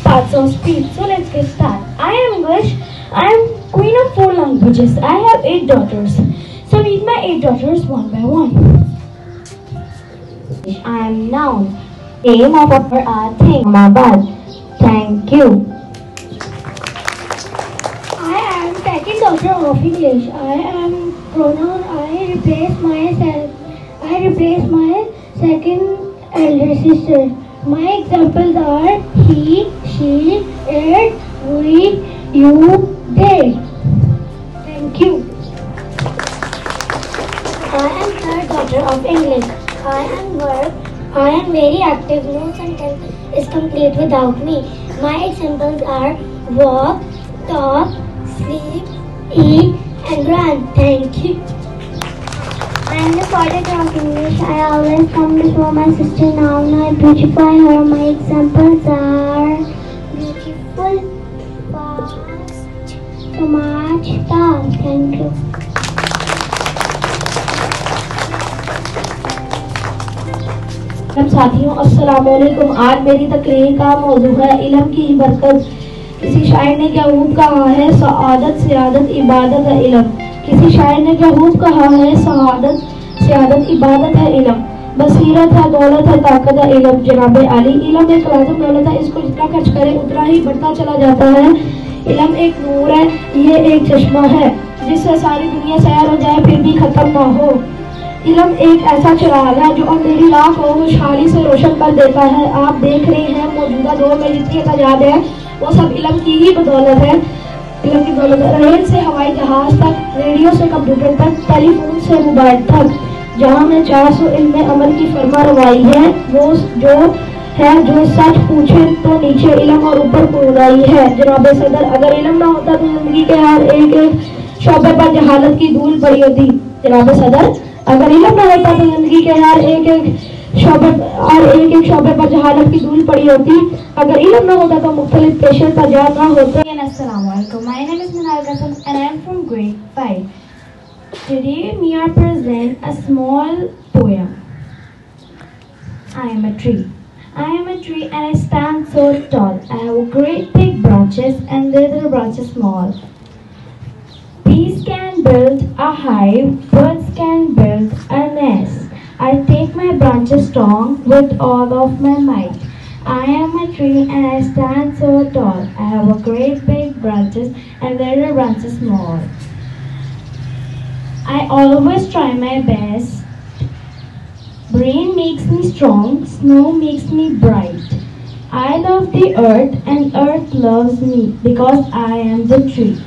Parts of speech. So let's get started. I am English. I am queen of 4 languages. I have 8 daughters. So meet my 8 daughters one by one. I am noun. Name of our thing. Mabad. Thank you. I am second daughter of English. I am pronoun. I replace my second elder sister. My examples are he, she, it, we, you, they. Thank you. I am third daughter of English. I am verb. I am very active. No sentence is complete without me. My examples are walk, talk, sleep, eat, and run. Thank you. I am the fourth of English. I always come before my sister now. I beautify her. My examples are beautiful, fast, smart, tall. Thank you. साथियों अस्सलाम वालेकुम। आज मेरी तकरीर का मौजू है इल्म की बरकत। किसी शायर ने क्या खूब कहा है, सआदत सियादत इबादत है इल्म। किसी शायर ने क्या खूब कहा है, सआदत सियादत इबादत है इल्म। बसीरत है, दौलत है, ताकत है इल्म। जनाब अली, इल्म एक लाज़िम दौलत है, इसको जितना खर्च करे उतना ही बढ़ता चला जाता है। इल्म एक नूर है, ये एक चश्मा है जिससे सारी दुनिया सैर हो जाए फिर भी खत्म ना हो। इल्म एक ऐसा चिराग है जो अंधेरी राह को खुशहाली से रोशन कर देता है। आप देख रहे हैं मौजूदा दौर में जितनी तादाद है वो सब इल्म की ही बदौलत है। इल्म की बदौलत रेल से हवाई जहाज तक, रेडियो से कंप्यूटर तक, टेलीफोन से मोबाइल तक, जहाँ में 400 इल्म अमल की फरमा रवाई है। वो जो सच पूछे तो नीचे इल्म और ऊपर खुदाई है। जनाब सदर, अगर इल्म ना होता तो जिंदगी के हर एक शोबे पर जहालत की धूल पड़ी होती। जनाब सदर, अगर इल्म न होता तो जिंदगी के हर एक शोबे पर जहालत की धूल पड़ी होती। अगर इल्म न होता तो मुख्तलिफ पेशे तजाब ना होते। Assalamualaikum. My name is Minal Kasam and I am from grade 5. Today we are present a small poem. I am a tree. I am a tree and I stand so tall. I have great big branches and little branches small. Bees can build a hive, birds can build a nest. I take my branches strong with all of my might. I am a tree and I stand so tall. I have a great big branches and little branches small. I always try my best. Rain makes me strong, snow makes me bright. I love the earth and earth loves me because I am the tree.